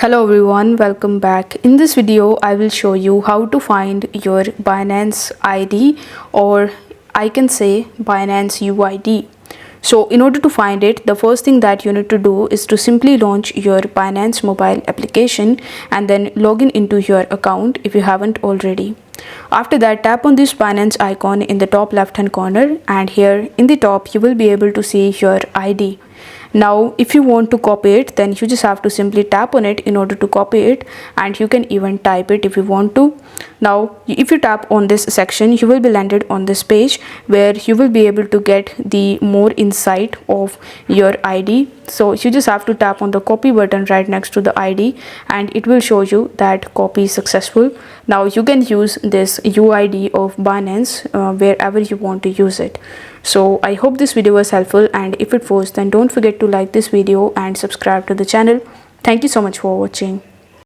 Hello everyone, welcome back. In this video I will show you how to find your Binance ID, or I can say Binance UID. So in order to find it, the first thing that you need to do is to simply launch your Binance mobile application and then log in into your account if you haven't already. After that, tap on this Binance icon in the top left hand corner, and here in the top you will be able to see your ID. Now if you want to copy it, then you just have to simply tap on it in order to copy it, and you can even type it if you want to. Now if you tap on this section, you will be landed on this page where you will be able to get the more insight of your ID. So you just have to tap on the copy button right next to the ID, and it will show you that copy is successful. Now you can use this UID of Binance wherever you want to use it. So I hope this video was helpful, and if it was, then don't forget to like this video and subscribe to the channel. Thank you so much for watching.